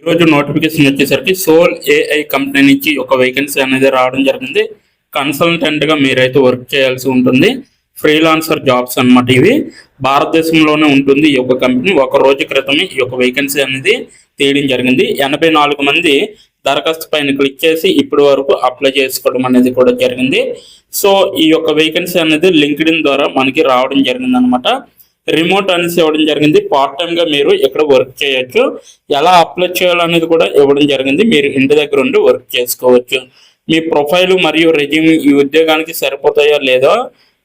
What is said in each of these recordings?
రోజు నోటిఫికేషన్ వచ్చేసరికి soul AI company నుంచి ఒక వేకెన్సీ అనేది రావడం జరిగింది. కన్సల్టెంట్ గా మీరైతే వర్క్ చేయాల్సి ఉంటుంది. ఫ్రీలాన్సర్ జాబ్స్ అన్నమాట. ఇవి భారతదేశంలోనే ఉంటుంది. ఈ యొక్క కంపెనీ ఒక రోజు క్రితమే ఈ యొక్క వేకెన్సీ అనేది తీయడం జరిగింది. 84 మంది దరఖాస్తు పైన క్లిక్ చేసి ఇప్పటి వరకు అప్లై చేసుకోవడం అనేది కూడా జరిగింది. సో ఈ యొక్క వేకెన్సీ అనేది లింక్డ్ఇన్ ద్వారా మనకి రావడం జరిగింది అనమాట. రిమోట్ అనేసి ఇవ్వడం జరిగింది. పార్ట్ టైం గా మీరు ఇక్కడ వర్క్ చేయొచ్చు. ఎలా అప్లై చేయాలనేది కూడా ఇవ్వడం జరిగింది. మీరు ఇంటి దగ్గర ఉండి వర్క్ చేసుకోవచ్చు. మీ ప్రొఫైల్ మరియు రెజ్యూమ్ ఈ ఉద్యోగానికి సరిపోతాయా లేదా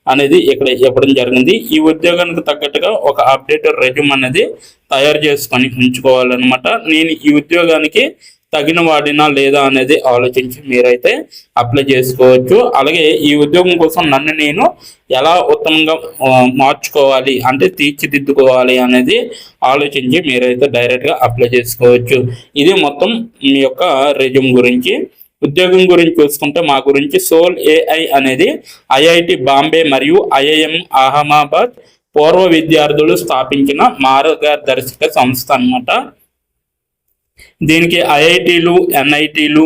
అనేది ఇక్కడ ఇవ్వడం జరిగింది. ఈ ఉద్యోగానికి తగ్గట్టుగా ఒక అప్డేటెడ్ రెజ్యూమ్ అనేది తయారు చేసుకొని ఉంచుకోవాలన్నమాట. నేను ఈ ఉద్యోగానికి తగిన వాడినా లేదా అనేది ఆలోచించి మీరైతే అప్లై చేసుకోవచ్చు. అలాగే ఈ ఉద్యోగం కోసం నన్ను నేను ఎలా ఉత్తమంగా మార్చుకోవాలి అంటే తీర్చిదిద్దుకోవాలి అనేది ఆలోచించి మీరైతే డైరెక్ట్గా అప్లై చేసుకోవచ్చు. ఇది మొత్తం మీ యొక్క రెజ్యూమ్ గురించి. ఉద్యోగం గురించి చూసుకుంటే మా గురించి సోల్ ఏఐ అనేది ఐఐటి బాంబే మరియు ఐఐఎం అహ్మదాబాద్ పూర్వ విద్యార్థులు స్థాపించిన మార్గదర్శక సంస్థ అన్నమాట. దీనికి ఐఐటీలు ఎన్ఐటీలు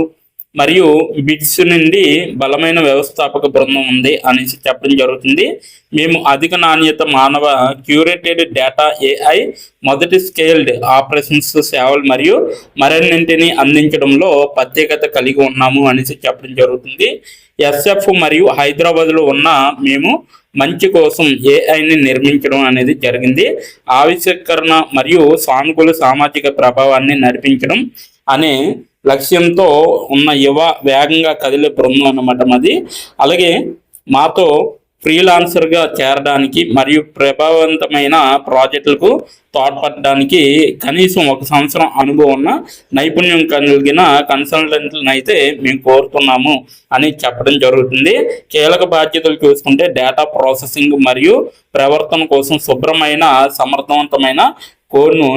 మరియు బిట్స్ నుండి బలమైన వ్యవస్థాపక బృందం ఉంది అనేసి చెప్పడం జరుగుతుంది. మేము అధిక నాణ్యత మానవ క్యూరేటెడ్ డేటా ఏఐ మొదటి స్కేల్డ్ ఆపరేషన్స్ సేవలు మరియు మరిన్నింటిని అందించడంలో ప్రత్యేకత కలిగి ఉన్నాము అనేసి చెప్పడం జరుగుతుంది. ఎస్ఎఫ్ మరియు హైదరాబాద్లో ఉన్న మేము మంచి కోసం ఏఐని నిర్మించడం అనేది జరిగింది. ఆవిష్కరణ మరియు సానుకూల సామాజిక ప్రభావాన్ని నడిపించడం అనే లక్ష్యంతో ఉన్న యువ వేగంగా కదిలే బృందం అన్నమాట మాది. అలాగే మాతో ఫ్రీలాన్సర్గా చేరడానికి మరియు ప్రభావవంతమైన ప్రాజెక్టులకు తోడ్పడడానికి కనీసం 1 సంవత్సరం అనుభవం ఉన్న నైపుణ్యం కలిగిన కన్సల్టెంట్లను అయితే మేము కోరుతున్నాము అని చెప్పడం జరుగుతుంది. కీలక బాధ్యతలు చూసుకుంటే డేటా ప్రాసెసింగ్ మరియు ప్రవర్తన కోసం శుభ్రమైన సమర్థవంతమైన కోడ్ను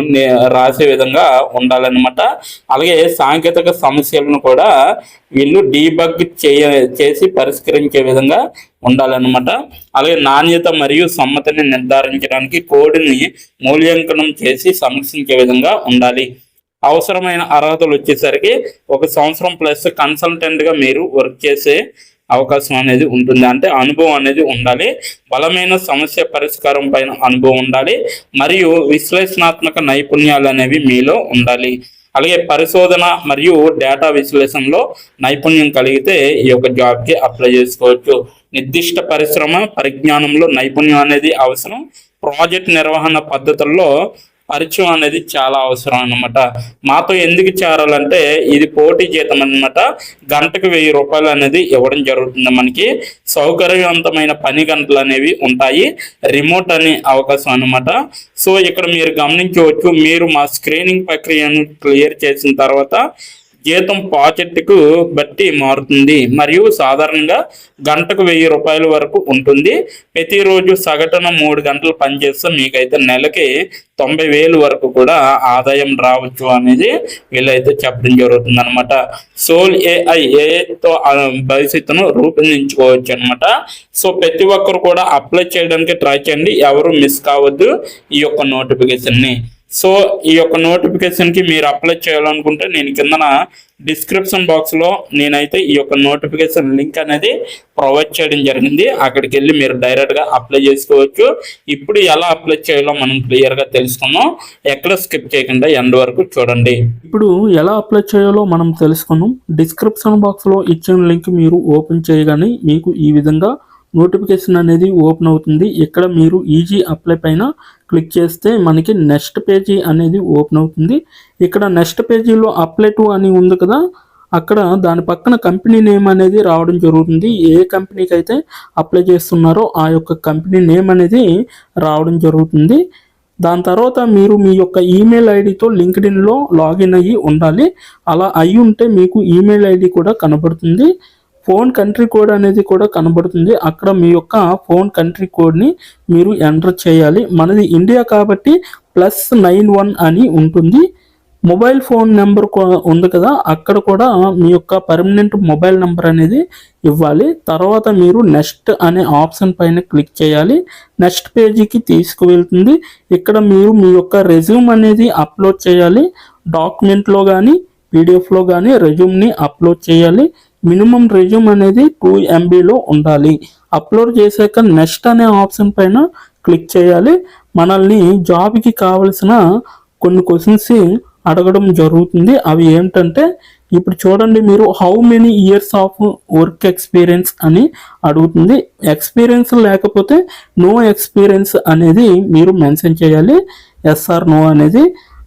రాసే విధంగా ఉండాలన్నమాట. అలాగే సాంకేతిక సమస్యలను కూడా వీళ్ళు డీబగ్ చేసి పరిష్కరించే విధంగా ఉండాలన్నమాట. అలాగే నాణ్యత మరియు సమ్మతిని నిర్ధారించడానికి కోడ్ని మూల్యాంకనం చేసి సమీక్షించే విధంగా ఉండాలి. అవసరమైన అర్హతలు వచ్చేసరికి 1 సంవత్సరం ప్లస్ కన్సల్టెంట్గా మీరు వర్క్ చేసే అవకాశం అనేది ఉంటుంది. అంటే అనుభవం అనేది ఉండాలి. బలమైన సమస్య పరిష్కారం పైన అనుభవం ఉండాలి మరియు విశ్లేషణాత్మక నైపుణ్యాలు అనేవి మీలో ఉండాలి. అలాగే పరిశోధన మరియు డేటా విశ్లేషణలో నైపుణ్యం కలిగితే ఈ యొక్క జాబ్కి అప్లై చేసుకోవచ్చు. నిర్దిష్ట పరిజ్ఞానంలో నైపుణ్యం అనేది అవసరం. ప్రాజెక్ట్ నిర్వహణ పద్ధతుల్లో పరిచయం అనేది చాలా అవసరం అన్నమాట. మాతో ఎందుకు చేరాలంటే ఇది పోటీ జీతం అన్నమాట. గంటకు 1000 రూపాయలు అనేది ఇవ్వడం జరుగుతుంది. మనకి సౌకర్యవంతమైన పని గంటలు అనేవి ఉంటాయి. రిమోట్ అనే అవకాశం అన్నమాట. సో ఇక్కడ మీరు గమనించవచ్చు, మీరు మా స్క్రీనింగ్ ప్రక్రియను క్లియర్ చేసిన తర్వాత జీతం ప్రాజెక్టుకు బట్టి మారుతుంది మరియు సాధారణంగా గంటకు 1000 రూపాయల వరకు ఉంటుంది. ప్రతిరోజు సగటున 3 గంటలు పనిచేస్తే మీకైతే నెలకి 90,000 వరకు కూడా ఆదాయం రావచ్చు అనేది వీళ్ళైతే చెప్పడం జరుగుతుంది అనమాట. సోల్ ఏఐతో భవిష్యత్తును రూపొందించుకోవచ్చు అనమాట. సో ప్రతి ఒక్కరు కూడా అప్లై చేయడానికి ట్రై చేయండి. ఎవరు మిస్ కావద్దు ఈ యొక్క నోటిఫికేషన్ని. సో ఈ యొక్క నోటిఫికేషన్కి మీరు అప్లై చేయాలనుకుంటే నేను కిందన డిస్క్రిప్షన్ బాక్స్లో నేనైతే ఈ యొక్క నోటిఫికేషన్ లింక్ అనేది ప్రొవైడ్ చేయడం జరిగింది. అక్కడికి వెళ్ళి మీరు డైరెక్ట్గా అప్లై చేసుకోవచ్చు. ఇప్పుడు ఎలా అప్లై చేయాలో మనం క్లియర్గా తెలుసుకుందాం. ఎక్కడ స్కిప్ చేయకుండా ఎండ్ వరకు చూడండి. ఇప్పుడు ఎలా అప్లై చేయాలో మనం తెలుసుకుందాం. డిస్క్రిప్షన్ బాక్స్లో ఇచ్చిన లింక్ మీరు ఓపెన్ చేయగానే మీకు ఈ విధంగా నోటిఫికేషన్ అనేది ఓపెన్ అవుతుంది. ఇక్కడ మీరు ఈజీ అప్లై పైన క్లిక్ చేస్తే మనకి నెక్స్ట్ పేజీ అనేది ఓపెన్ అవుతుంది. ఇక్కడ నెక్స్ట్ పేజీలో అప్లై టు అని ఉంది కదా, అక్కడ దాని పక్కన కంపెనీ నేమ్ అనేది రావడం జరుగుతుంది. ఏ కంపెనీకి అయితే అప్లై చేస్తున్నారో ఆ యొక్క కంపెనీ నేమ్ అనేది రావడం జరుగుతుంది. దాని తర్వాత మీరు మీ యొక్క ఈమెయిల్ ఐడితో లింక్డ్ఇన్లో లాగిన్ అయ్యి ఉండాలి. అలా అయ్యి ఉంటే మీకు ఈమెయిల్ ఐడి కూడా కనబడుతుంది. ఫోన్ కంట్రీ కోడ్ అనేది కూడా కనబడుతుంది. అక్కడ మీ యొక్క ఫోన్ కంట్రీ కోడ్ని మీరు ఎంటర్ చేయాలి. మనది ఇండియా కాబట్టి +91 అని ఉంటుంది. మొబైల్ ఫోన్ నెంబర్ ఉంది కదా, అక్కడ కూడా మీ యొక్క పర్మనెంట్ మొబైల్ నెంబర్ అనేది ఇవ్వాలి. తర్వాత మీరు నెక్స్ట్ అనే ఆప్షన్ పైన క్లిక్ చేయాలి. నెక్స్ట్ పేజీకి తీసుకువెళ్తుంది. ఇక్కడ మీరు మీ యొక్క రెజ్యూమ్ అనేది అప్లోడ్ చేయాలి. డాక్యుమెంట్లో కానీ పీడిఎఫ్లో కానీ రెజ్యూమ్ని అప్లోడ్ చేయాలి. మినిమం రెజ్యూమ్ అనేది 2 MBలో ఉండాలి. అప్లోడ్ చేశాక నెక్స్ట్ అనే ఆప్షన్ పైన క్లిక్ చేయాలి. మనల్ని జాబ్కి కావలసిన కొన్ని క్వశ్చన్స్ అడగడం జరుగుతుంది. అవి ఏంటంటే ఇప్పుడు చూడండి, మీరు how many years of work experience అని అడుగుతుంది. ఎక్స్పీరియన్స్ లేకపోతే నో ఎక్స్పీరియన్స్ అనేది మీరు మెన్షన్ చేయాలి. ఎస్ ఆర్ నో అనేది.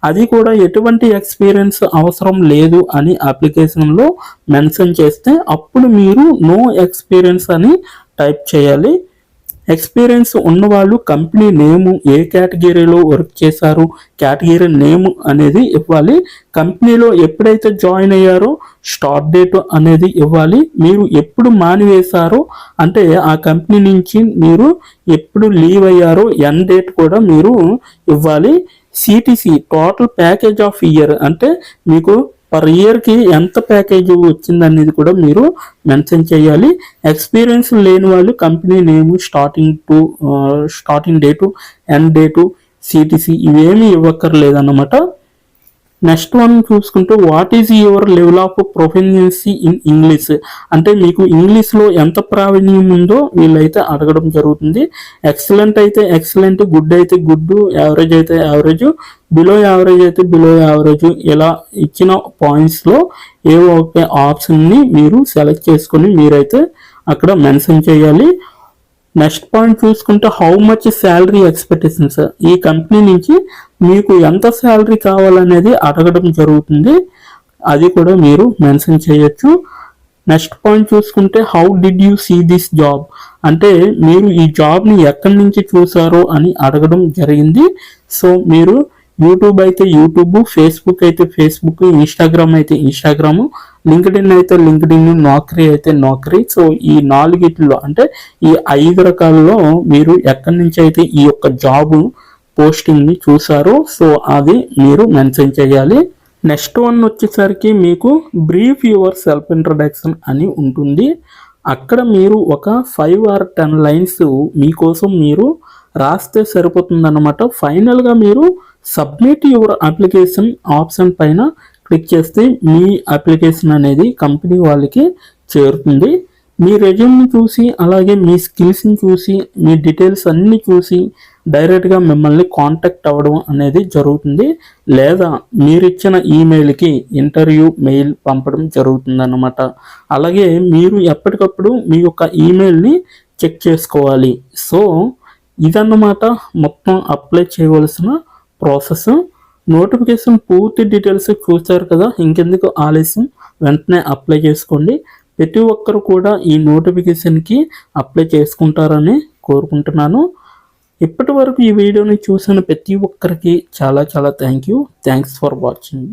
అది కూడా ఎటువంటి ఎక్స్పీరియన్స్ అవసరం లేదు అని అప్లికేషన్లో మెన్షన్ చేస్తే అప్పుడు మీరు నో ఎక్స్పీరియన్స్ అని టైప్ చేయాలి. ఎక్స్పీరియన్స్ ఉన్నవాళ్ళు కంపెనీ నేము, ఏ కేటగిరీలో వర్క్ చేశారు, కేటగిరీ నేమ్ అనేది ఇవ్వాలి. కంపెనీలో ఎప్పుడైతే జాయిన్ అయ్యారో స్టార్ట్ డేట్ అనేది ఇవ్వాలి. మీరు ఎప్పుడు మానివేశారో అంటే ఆ కంపెనీ నుంచి మీరు ఎప్పుడు లీవ్ అయ్యారో ఎండ్ డేట్ కూడా మీరు ఇవ్వాలి. CTC total package of year అంటే మీకు పర్ ఇయర్కి ఎంత ప్యాకేజ్ వచ్చిందనేది కూడా మీరు మెన్షన్ చేయాలి. ఎక్స్పీరియన్స్ లేని వాళ్ళు company name, starting date, end date, CTC ఇవేమీ ఇవ్వక్కర్లేదన్నమాట. నెక్స్ట్ వన్ చూసుకుంటే what is your level of proficiency in English అంటే మీకు ఇంగ్లీష్లో ఎంత ప్రావీణ్యం ఉందో వీళ్ళైతే అడగడం జరుగుతుంది. ఎక్సలెంట్ అయితే ఎక్సలెంట్, గుడ్ అయితే గుడ్, యావరేజ్ అయితే యావరేజ్, బిలో యావరేజ్ అయితే బిలో యావరేజ్, ఇలా ఇచ్చిన పాయింట్స్లో ఏ ఒక ఆప్షన్ని మీరు సెలెక్ట్ చేసుకొని మీరైతే అక్కడ మెన్షన్ చేయాలి. నెక్స్ట్ పాయింట్ చూసుకుంటే హౌ మచ్ శాలరీ ఎక్స్పెక్టేషన్స్, ఈ కంపెనీ నుంచి మీకు ఎంత శాలరీ కావాలనేది అడగడం జరుగుతుంది. అది కూడా మీరు మెన్షన్ చేయొచ్చు. నెక్స్ట్ పాయింట్ చూసుకుంటే how did you see this job అంటే మీరు ఈ జాబ్ని ఎక్కడి నుంచి చూసారో అని అడగడం జరిగింది. సో మీరు యూట్యూబ్ అయితే యూట్యూబ్, ఫేస్బుక్ అయితే ఫేస్బుక్, ఇన్స్టాగ్రామ్ అయితే ఇన్స్టాగ్రామ్, లింక్డ్ఇన్ అయితే లింక్డ్ఇన్, నౌకరీ అయితే నౌకరీ. సో ఈ 4 అంటే ఈ 5 రకాలలో మీరు ఎక్కడి నుంచి అయితే ఈ యొక్క జాబ్ పోస్టింగ్ని చూసారో సో అది మీరు మెన్షన్ చేయాలి. నెక్స్ట్ వన్ వచ్చేసరికి మీకు బ్రీఫ్ యువర్ సెల్ఫ్ ఇంట్రడక్షన్ అని ఉంటుంది. అక్కడ మీరు ఒక 5 or 10 లైన్స్ మీకోసం మీరు రాస్తే సరిపోతుందన్నమాట. ఫైనల్గా మీరు సబ్మిట్ యువర్ అప్లికేషన్ ఆప్షన్ పైన క్లిక్ చేస్తే మీ అప్లికేషన్ అనేది కంపెనీ వాళ్ళకి చేరుతుంది. మీ రెజ్యూమ్ని చూసి అలాగే మీ స్కిల్స్ని చూసి మీ డీటెయిల్స్ అన్నీ చూసి డైరెక్ట్గా మిమ్మల్ని కాంటాక్ట్ అవ్వడం అనేది జరుగుతుంది. లేదా మీరిచ్చిన ఈమెయిల్కి ఇంటర్వ్యూ మెయిల్ పంపడం జరుగుతుంది అన్నమాట. అలాగే మీరు ఎప్పటికప్పుడు మీ యొక్క ఈమెయిల్ని చెక్ చేసుకోవాలి. సో ఇదన్నమాట మొత్తం అప్లై చేయవలసిన ప్రాసెస్. నోటిఫికేషన్ పూర్తి డీటెయిల్స్ చూస్తారు కదా, ఇంకెందుకు ఆలస్యం, వెంటనే అప్లై చేసుకోండి. ప్రతి ఒక్కరు కూడా ఈ నోటిఫికేషన్కి అప్లై చేసుకుంటారని కోరుకుంటున్నాను. ఇప్పటి వరకు ఈ వీడియోని చూసిన ప్రతి ఒక్కరికి చాలా చాలా థ్యాంక్స్ ఫర్ వాచింగ్.